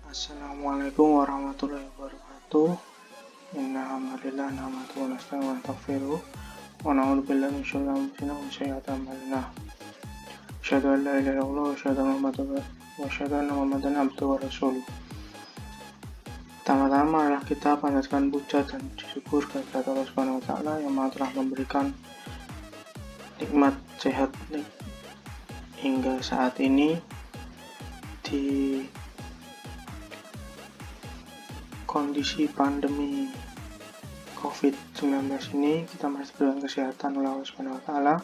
Assalamualaikum warahmatullahi wabarakatuh. Innal hamdalillah nahmaduhu wa nasta'inuhu wa nastaghfiruh wa na'udzu billahi min syururi anfusina wa min sayyiati a'malina. Asyhadu an la ilaha illallah wa asyhadu anna Muhammadan abduhu wa rasuluh. Pertama-tama adalah kita panjatkan puja dan puji syukur kepada Allah Subhanahu wa taala yang telah memberikan nikmat sehat hingga saat ini di kondisi pandemi COVID-19 ini. Kita masih diberikan kesehatan oleh Allah Subhanahu wa taala.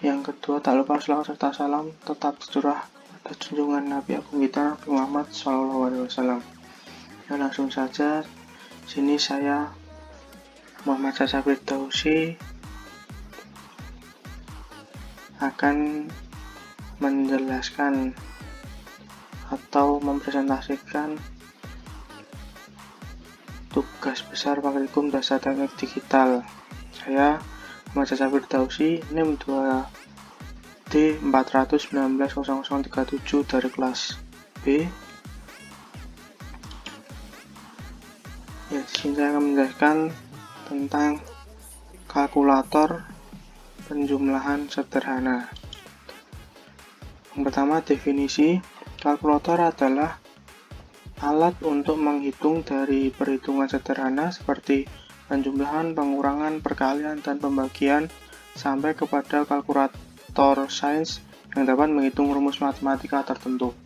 Yang kedua, tak lupa selawat serta salam tetap tercurah pada junjungan Nabi Agung kita Nabi Muhammad SAW. Ya, langsung saja, sini saya Muhammad Sasa Firdausi akan menjelaskan atau mempresentasikan tugas besar Praktikum Dasar Teknik Digital. Saya Muhammad Sasa Firdausi, NIM 2D4190037 dari kelas B. Ya, di sini saya akan menjelaskan tentang kalkulator penjumlahan sederhana. Yang pertama, definisi. Kalkulator adalah alat untuk menghitung dari perhitungan sederhana seperti penjumlahan, pengurangan, perkalian, dan pembagian sampai kepada kalkulator sains yang dapat menghitung rumus matematika tertentu.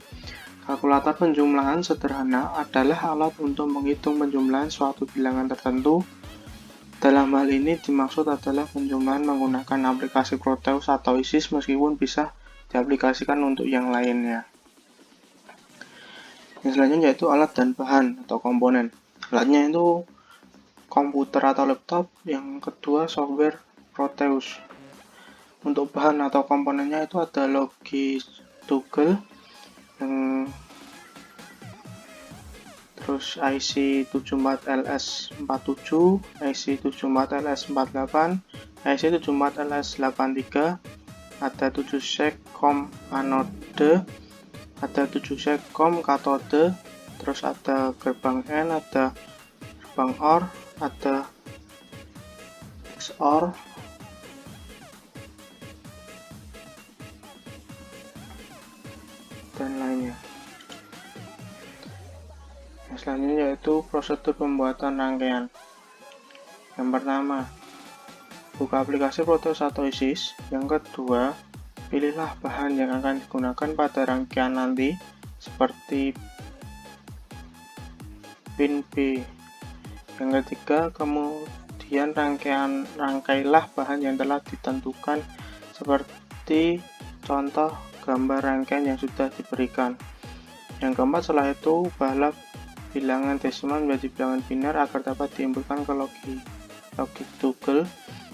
Kalkulator penjumlahan sederhana adalah alat untuk menghitung penjumlahan suatu bilangan tertentu. Dalam hal ini dimaksud adalah penjumlahan menggunakan aplikasi Proteus atau ISIS meskipun bisa diaplikasikan untuk yang lainnya. Yang selanjutnya yaitu alat dan bahan atau komponen. Alatnya itu komputer atau laptop, yang kedua software Proteus. Untuk bahan atau komponennya itu ada Logitoogle, terus IC 74LS47, IC 74LS48, IC 74LS83, ada 7 sek COM anode, ada 7 sek COM katode, terus ada gerbang N, ada gerbang OR, ada XOR, dan lainnya. Yang selanjutnya yaitu prosedur pembuatan rangkaian. Yang pertama, buka aplikasi Proteus atau ISIS. Yang kedua, pilihlah bahan yang akan digunakan pada rangkaian nanti, seperti pin B. Yang ketiga, kemudian rangkailah bahan yang telah ditentukan seperti contoh gambar rangkaian yang sudah diberikan. Yang keempat, setelah itu ubahlah bilangan desimal menjadi bilangan biner agar dapat diinputkan ke Logitoogle.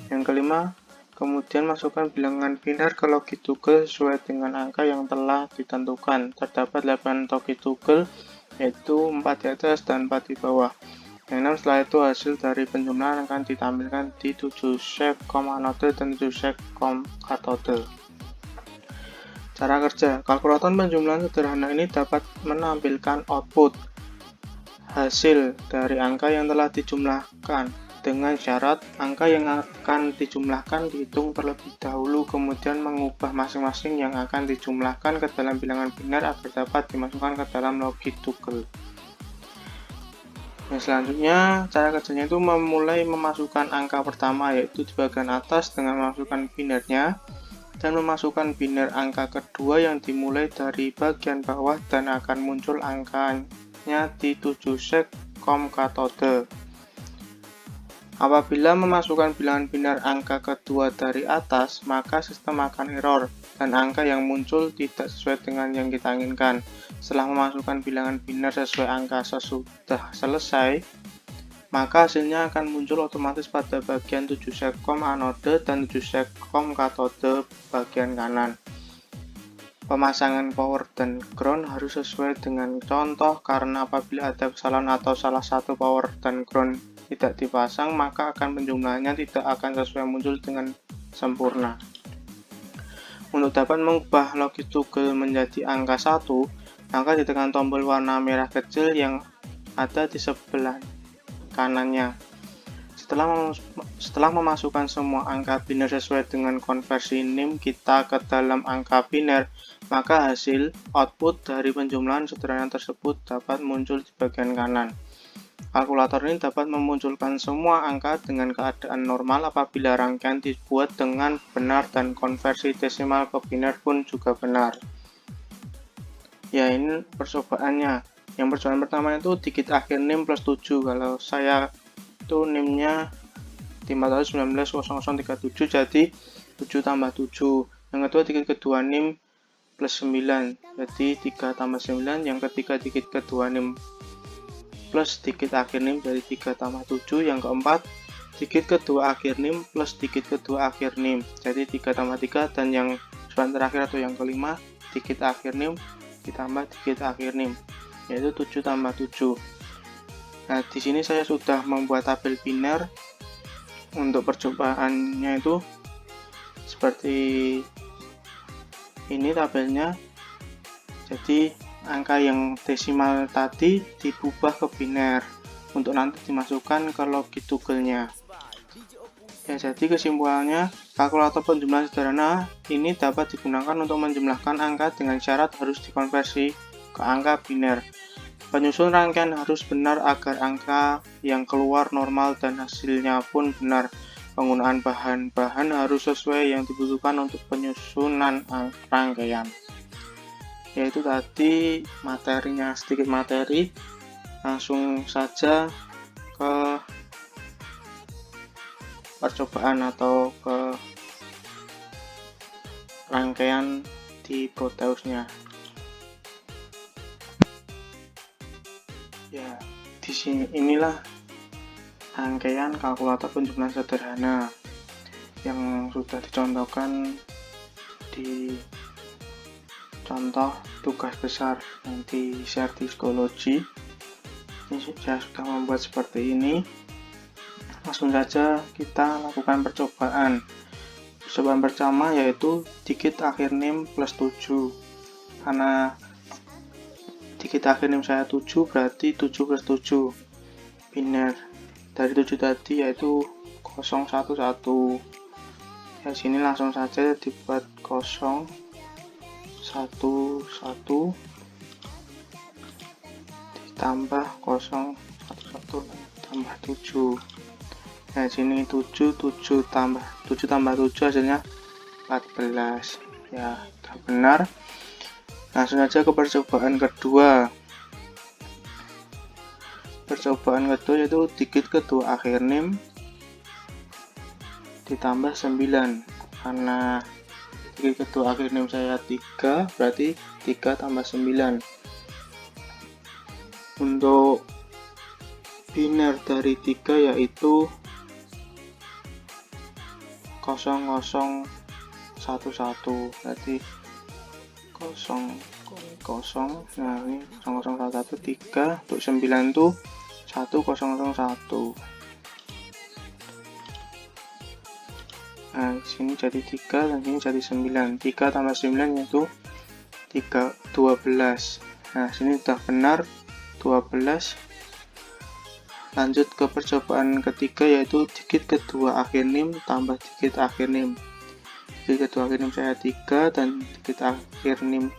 Yang kelima, kemudian masukkan bilangan biner ke Logitoogle sesuai dengan angka yang telah ditentukan. Terdapat 8 Logitoogle, yaitu 4 di atas dan 4 di bawah. Yang enam, setelah itu hasil dari penjumlahan akan ditampilkan di 7 sek COM anode dan 7 sek COM katode. Cara kerja. Kalkulator penjumlahan sederhana ini dapat menampilkan output hasil dari angka yang telah dijumlahkan. Dengan syarat, angka yang akan dijumlahkan dihitung terlebih dahulu, kemudian mengubah masing-masing yang akan dijumlahkan ke dalam bilangan biner agar dapat dimasukkan ke dalam Logitoogle. Yang selanjutnya, cara kerjanya itu memulai memasukkan angka pertama, yaitu di bagian atas dengan memasukkan binernya, dan memasukkan biner angka kedua yang dimulai dari bagian bawah dan akan muncul angkanya di 7 sek COM katode. Apabila memasukkan bilangan biner angka kedua dari atas, maka sistem akan error dan angka yang muncul tidak sesuai dengan yang kita inginkan. Setelah memasukkan bilangan biner sesuai angka sudah selesai, maka hasilnya akan muncul otomatis pada bagian 7 sek COM anode dan 7 sek COM katode bagian kanan. Pemasangan power dan ground harus sesuai dengan contoh, karena apabila ada kesalahan atau salah satu power dan ground tidak dipasang, maka penjumlahannya tidak akan sesuai muncul dengan sempurna. Untuk dapat mengubah Logitoogle menjadi angka 1, maka ditekan tombol warna merah kecil yang ada di sebelah kanannya. Setelah memasukkan semua angka biner sesuai dengan konversi NIM kita ke dalam angka biner, maka hasil output dari penjumlahan sederhana tersebut dapat muncul di bagian kanan. Kalkulator ini dapat memunculkan semua angka dengan keadaan normal apabila rangkaian dibuat dengan benar dan konversi desimal ke biner pun juga benar. Ya, ini percobaannya. Yang percobaan pertama itu digit akhir NIM plus 7. Kalau saya itu NIM-nya 519.0037 jadi 7 tambah 7. Yang kedua digit kedua NIM plus 9 jadi 3 tambah 9. Yang ketiga digit kedua NIM plus digit akhir NIM dari 3 tambah 7. Yang keempat digit kedua akhir NIM plus digit kedua akhir NIM jadi 3 tambah 3. Dan yang jawaban terakhir atau yang kelima digit akhir NIM ditambah digit akhir NIM yaitu 7 tambah 7. Nah, di sini saya sudah membuat tabel biner. Untuk percobaannya itu seperti ini tabelnya. Jadi angka yang desimal tadi diubah ke biner untuk nanti dimasukkan ke logi toggle-nya. Ya, jadi kesimpulannya, kalkulator penjumlahan sederhana ini dapat digunakan untuk menjumlahkan angka dengan syarat harus dikonversi ke angka biner. Penyusun rangkaian harus benar agar angka yang keluar normal dan hasilnya pun benar. Penggunaan bahan-bahan harus sesuai yang dibutuhkan untuk penyusunan rangkaian. Yaitu tadi materinya, sedikit materi. Langsung saja ke percobaan atau ke rangkaian di Proteusnya. Ya, di sini inilah rangkaian kalkulator penjumlahan sederhana yang sudah dicontohkan di contoh tugas besar yang di share di psikologi. Ini saya sudah membuat seperti ini. Langsung saja kita lakukan percobaan. Percobaan pertama yaitu digit akhir NIM plus 7. Karena digit akhir NIM saya 7 berarti 7 plus 7 biner. Dari 7 tadi yaitu 011. Ya, sini langsung saja dibuat 011 ditambah 011 tambah 7. Nah, sini 7 tambah 7 hasilnya 14. Ya, sudah benar. Langsung saja ke percobaan kedua. Percobaan kedua yaitu digit kedua akhir NIM ditambah 9. Karena digit kedua akhir NIM saya 3, berarti 3 tambah 9. Untuk biner dari 3 yaitu 0011, berarti 00. Nah, ini 0011 3 untuk 9 itu 1001. Nah, sini jadi 3 dan sini jadi 9. 3 tambah 9 yaitu 12. Nah, sini sudah benar 12. Lanjut ke percobaan ketiga yaitu digit kedua akhir NIM tambah digit akhir NIM. Digit kedua akhir NIM saya 3 dan digit akhir NIM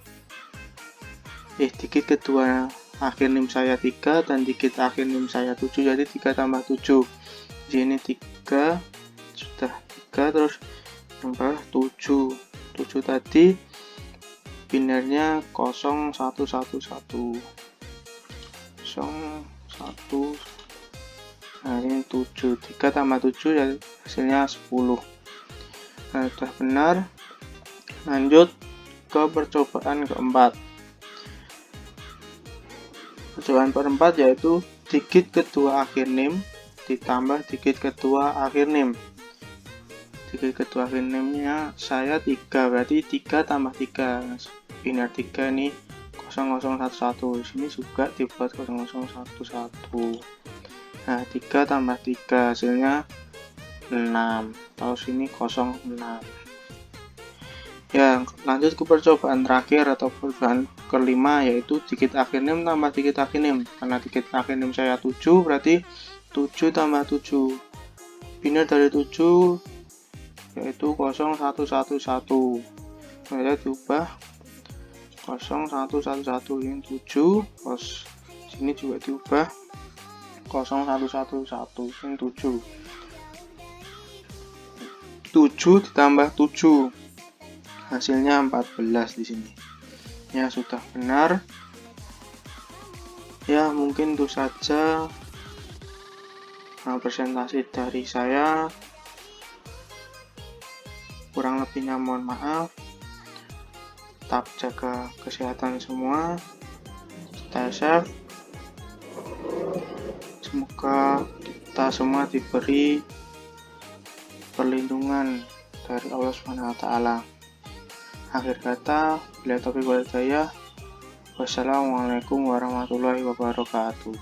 digit kedua akhir NIM saya 3 dan digit akhir NIM saya 7, jadi 3 tambah 7. Di sini 3 sudah 3 terus tambah 7. 7 tadi binernya 0111. 01. Nah, ini 7. 3 tambah 7 jadi hasilnya 10. Nah, sudah benar. Lanjut ke percobaan keempat. Percobaan keempat yaitu digit kedua akhir NIM ditambah digit kedua akhir NIM. Digit kedua akhir NIM-nya saya 3, berarti 3 tambah 3. Biner 3 ini 0011. Di sini juga dibuat 0011. Nah, 3 tambah 3 hasilnya 6. Atau sini 06. Ya, lanjut ke percobaan terakhir atau percobaan kelima, yaitu dikit akronim tambah dikit akronim. Karena dikit akronim saya 7, berarti 7 tambah 7. Biner dari 7 yaitu 0111. Kemudian diubah 0111 yang 7, terus sini juga diubah 0111 yang 7. 7 ditambah 7 hasilnya 14 di sini. Ya, sudah benar. Ya, mungkin itu saja presentasi dari saya. Kurang lebihnya mohon maaf. Tetap jaga kesehatan semua. Stay safe. Semoga kita semua diberi perlindungan dari Allah Subhanahu wa taala. Akhir kata, bila taufiq wal hidayah. Wassalamualaikum warahmatullahi wabarakatuh.